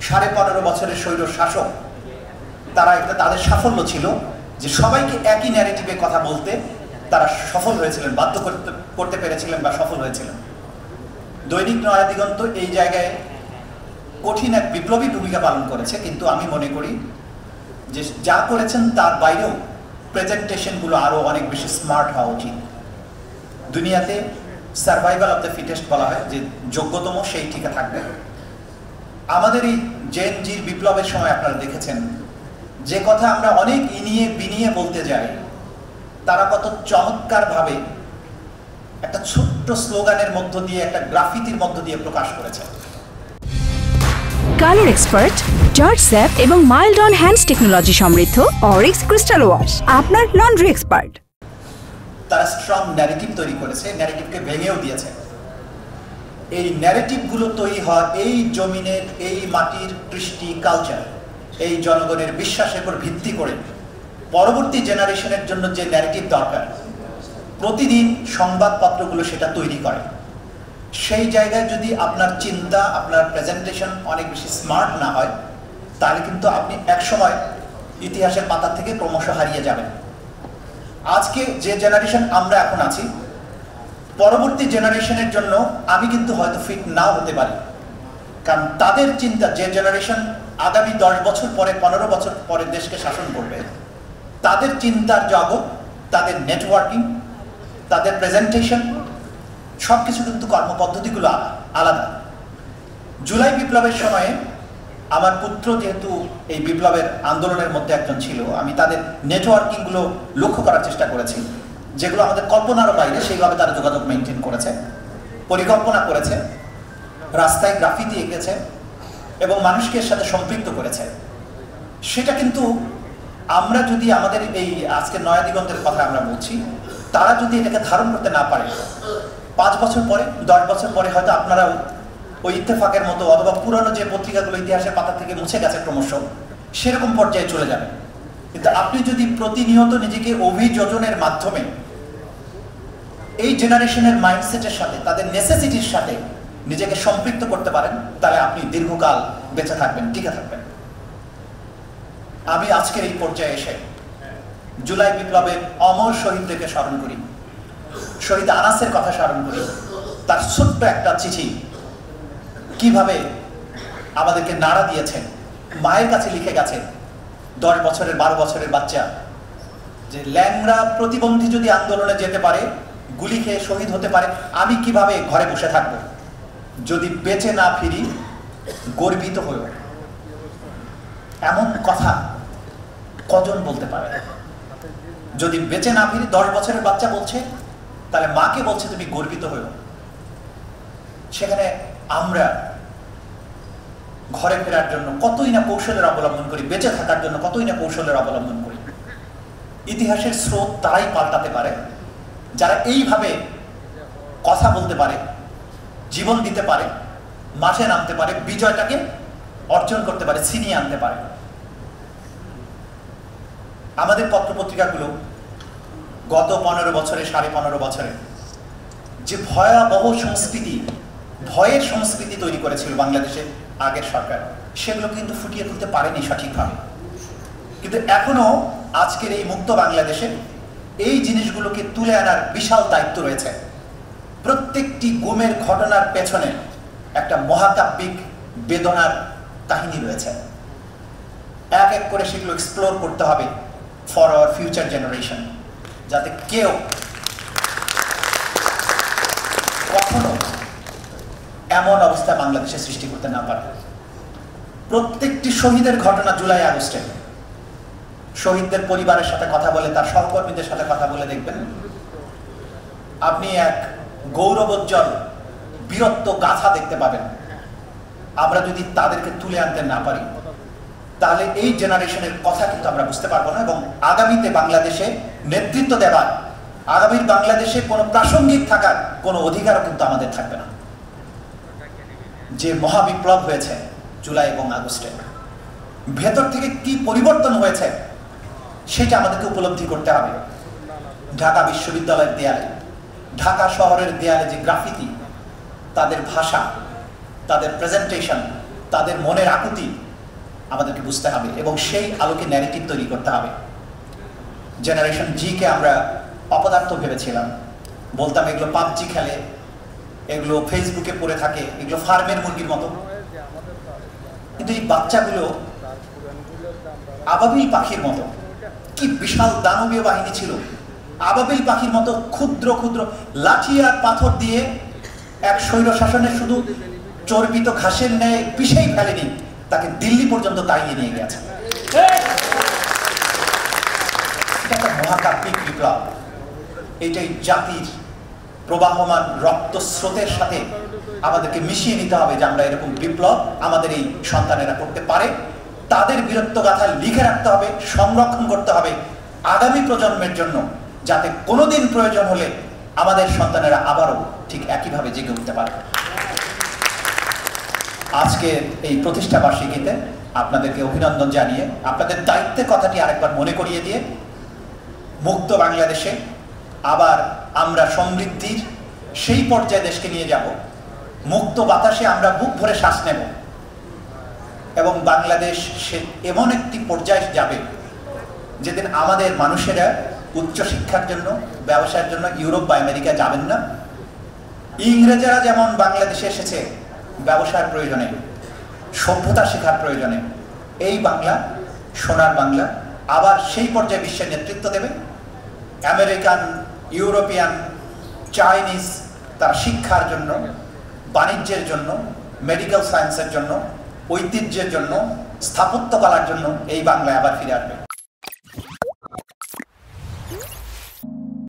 15.5 বছরের স্বৈর শাসক তারা একটা তাদের সাফল্য ছিল যে সবাইকে একই ন্যারেটিভে কথা বলতে তারা সফল হয়েছিলেন, বাধ্য করতে পেরেছিলেন বা সফল হয়েছিলেন। দৈনিক নয়া দিগন্ত এই জায়গায় কঠিন এক বিপ্লবী ভূমিকা পালন করেছে, কিন্তু আমি মনে করি যে যা করেছেন তার বাইরেও প্রেজেন্টেশনগুলো আরো অনেক বেশি স্মার্ট হওয়া উচিত। দুনিয়াতে সার্ভাইভাল অফ দ্য ফিটেস্ট বলা হয়, যে যোগ্যতম সেই টিকে থাকবে। আমাদের এই জেন জির বিপ্লবের সময় আপনারা দেখেছেন যে কথা আমরা অনেক ইনিয়ে বিনিয়ে বলতে যাই, তারা কত চমৎকার ভাবে একটা ছোট্ট স্লোগানের মধ্য দিয়ে, একটা গ্রাফিতির মধ্য দিয়ে প্রকাশ করেছে। কালার এক্সপার্ট, জর্জ স্যাপ এবং মাইল্ড অন হ্যান্ডস টেকনোলজি সমৃদ্ধ অরিক্স ক্রিস্টাল ওয়াশ আপনার লন্ড্রি এক্সপার্ট। তারা স্ট্রং ন্যারেটিভ তৈরি করেছে, ন্যারেটিভকে ভেঙেও দিয়েছে। এই ন্যারেটিভগুলো তৈরি হয় এই জমিনের, এই মাটির কৃষ্টি, কালচার, এই জনগণের বিশ্বাসের উপর ভিত্তি করে পরবর্তী জেনারেশনের জন্য যে ন্যারেটিভ দরকার, প্রতিদিন সংবাদপত্রগুলো সেটা তৈরি করে। সেই জায়গায় যদি আপনার চিন্তা, আপনার প্রেজেন্টেশন অনেক বেশি স্মার্ট না হয়, তাহলে কিন্তু আপনি একসময় ইতিহাসের পাতা থেকে ক্রমশ হারিয়ে যাবেন। আজকে যে জেনারেশন আমরা এখন আছি, পরবর্তী জেনারেশনের জন্য আমি কিন্তু হয়তো ফিট নাও হতে পারি, কারণ তাদের চিন্তা, যে জেনারেশন আগামী 10 বছর পরে, 15 বছর পরে দেশকে শাসন করবে, তাদের চিন্তার জগৎ, তাদের নেটওয়ার্কিং, তাদের প্রেজেন্টেশন, সবকিছু কিন্তু কর্মপদ্ধতিগুলো আলাদা। জুলাই বিপ্লবের সময়ে আমার পুত্র যেহেতু এই বিপ্লবের আন্দোলনের মধ্যে একজন ছিল, আমি তাদের নেটওয়ার্কিংগুলো লক্ষ্য করার চেষ্টা করেছি, যেগুলো আমাদের কল্পনারও বাইরে। সেইভাবে তারা যোগাযোগ মেনটেন করেছে, পরিকল্পনা করেছে, রাস্তায় গ্রাফিতি এঁকেছে এবং মানুষকে এর সাথে সম্পৃক্ত করেছে। সেটা কিন্তু আমরা যদি আমাদের এই আজকে নয়া দিগন্তের কথা আমরা বলছি, তারা যদি এটাকে ধারণ করতে না পারে, 5 বছর পরে, 10 বছর পরে হয়তো আপনারাও ওই ইত্তেফাকের মতো অথবা পুরনো যে পত্রিকাগুলো ইতিহাসের পাতা থেকে মুছে গেছে ক্রমশ, সেরকম পর্যায়ে চলে যাবে। কিন্তু আপনি যদি প্রতিনিয়ত নিজেকে অভিযোজনের মাধ্যমে এই জেনারেশনের মাইন্ডসেটের সাথে, তাদের নেসেসিটির সাথে নিজেকে সম্পৃক্ত করতে পারেন, তাহলে আপনি দীর্ঘকাল বেঁচে থাকবেন, টিকে থাকবেন। আমি আজকের এই পর্যায়ে এসে জুলাই বিপ্লবের অমর শহীদদেরকে স্মরণ করি, শহীদ আনাসের কথা স্মরণ করি। তার ছোট্ট একটা চিঠি কিভাবে আমাদেরকে নাড়া দিয়েছে। মায়ের কাছে লিখে গেছে, 10 বছরের 12 বছরের বাচ্চা, যে ল্যাংড়া প্রতিবন্ধী যদি আন্দোলনে যেতে পারে, গুলি খেয়ে শহীদ হতে পারে, আমি কিভাবে ঘরে বসে থাকবো? যদি বেঁচে না ফিরি, গর্বিত হয়ে। এমন কথা কজন বলতে পারে? যদি বেঁচে না ফিরি, 10 বছরের বাচ্চা বলছে, তাহলে মাকে বলছে তুমি গর্বিত হয়ে। সেখানে আমরা ঘরে ফেরার জন্য কতই না কৌশলের অবলম্বন করি, বেঁচে থাকার জন্য কতই না কৌশলের অবলম্বন করি। ইতিহাসের স্রোত তারাই পাল্টাতে পারে যারা এইভাবে কথা বলতে পারে, জীবন দিতে পারে, মাঠে নামতে পারে, বিজয়টাকে অর্জন করতে পারে, ছিনিয়ে আনতে পারে। আমাদের পত্রপত্রিকাগুলো গত 15 বছরে, 15.5 বছরে যে ভয়াবহ সংস্কৃতি, ভয়ের সংস্কৃতি তৈরি করেছিল বাংলাদেশে আগের সরকার, সেগুলো কিন্তু ফুটিয়ে তুলতে পারেনি সঠিকভাবে। কিন্তু এখনো আজকের এই মুক্ত বাংলাদেশে এই জিনিসগুলোকে তুলে আনার বিশাল দায়িত্ব রয়েছে। প্রত্যেকটি গুমের ঘটনার পেছনে একটা মহাকাব্যিক বেদনার কাহিনী রয়েছে। এক এক করে সেগুলো এক্সপ্লোর করতে হবে ফর আওয়ার ফিউচার জেনারেশন, যাতে কেউ কখনো এমন অবস্থা বাংলাদেশে সৃষ্টি করতে না পারে। প্রত্যেকটি শহীদের ঘটনা, জুলাই আগস্টে শহীদদের পরিবারের সাথে কথা বলে, তার সহকর্মীদের সাথে কথা বলে দেখবেন, আপনি এক গৌরবোজ্জ্বল বীরত্ব গাথা দেখতে পাবেন। আমরা যদি তাদেরকে তুলে আনতে না পারি, তাহলে এই জেনারেশনের কথা কিন্তু আমরা বুঝতে পারবো না, এবং আগামীতে বাংলাদেশে নেতৃত্ব দেওয়ার, আগামীর বাংলাদেশে কোনো প্রাসঙ্গিক থাকার কোনো অধিকারও কিন্তু আমাদের থাকবে না। যে মহাবিপ্লব হয়েছে জুলাই এবং আগস্টে, ভেতর থেকে কি পরিবর্তন হয়েছে সেটা আমাদেরকে উপলব্ধি করতে হবে। ঢাকা বিশ্ববিদ্যালয়ের দেয়ালে, ঢাকা শহরের দেয়ালে যে গ্রাফিতি, তাদের ভাষা, তাদের প্রেজেন্টেশন, তাদের মনের আকুতি আমাদেরকে বুঝতে হবে এবং সেই আলোকে ন্যারেটিভ তৈরি করতে হবে। জেনারেশন জিকে আমরা অপদার্থ ভেবেছিলাম, বলতাম এগুলো পাবজি খেলে, এগুলো ফেসবুকে পড়ে থাকে, এগুলো ফার্মের মুরগির মতো। কিন্তু এই বাচ্চাগুলো আবাবিল পাখির মতো, কি বিশাল দানবীয় বাহিনী ছিল। আবাবিল পাখির মতো ক্ষুদ্র ক্ষুদ্র লাঠি আর পাথর দিয়ে এক স্বৈর শাসনে শুধু চর্বিত ঘাসের ন্যায় পিষেই ফেলেনি, তাকে দিল্লি পর্যন্ত তাড়িয়ে নিয়ে গেছে। এটা একটা মহাকাব্যিক বিপ্লব। এইটাই জাতির প্রবাহমান রক্ত স্রোতের সাথে আমাদেরকে মিশিয়ে নিতে হবে যে আমরা এরকম বিপ্লব আমাদের এই সন্তানেরা করতে পারে। তাদের বীরত্বগাথা লিখে রাখতে হবে, সংরক্ষণ করতে হবে আগামী প্রজন্মের জন্য, যাতে কোনোদিন প্রয়োজন হলে আমাদের সন্তানেরা আবারও ঠিক একইভাবে জেগে উঠতে পারে। আজকে এই প্রতিষ্ঠা বার্ষিকীতে আপনাদেরকে অভিনন্দন জানিয়ে, আপনাদের দায়িত্বের কথাটি আরেকবার মনে করিয়ে দিয়ে, মুক্ত বাংলাদেশে আবার আমরা সমৃদ্ধির সেই পর্যায়ে দেশকে নিয়ে যাব। মুক্ত বাতাসে আমরা বুক ভরে শ্বাস নেব এবং বাংলাদেশ সে এমন একটি পর্যায়ে যাবে যেদিন আমাদের মানুষেরা উচ্চশিক্ষার জন্য, ব্যবসার জন্য ইউরোপ বা আমেরিকা যাবেন না। ইংরেজরা যেমন বাংলাদেশে এসেছে ব্যবসার প্রয়োজনে, সভ্যতা শেখার প্রয়োজনে, এই বাংলা, সোনার বাংলা আবার সেই পর্যায়ে বিশ্বের নেতৃত্ব দেবে। আমেরিকান, ইউরোপিয়ান, চাইনিজ তার শিক্ষার জন্য, বাণিজ্যের জন্য, মেডিকেল সায়েন্সের জন্য, ঐতিহ্যের জন্য, স্থাপত্যকলার জন্য এই বাংলায় আবার ফিরে আসবে।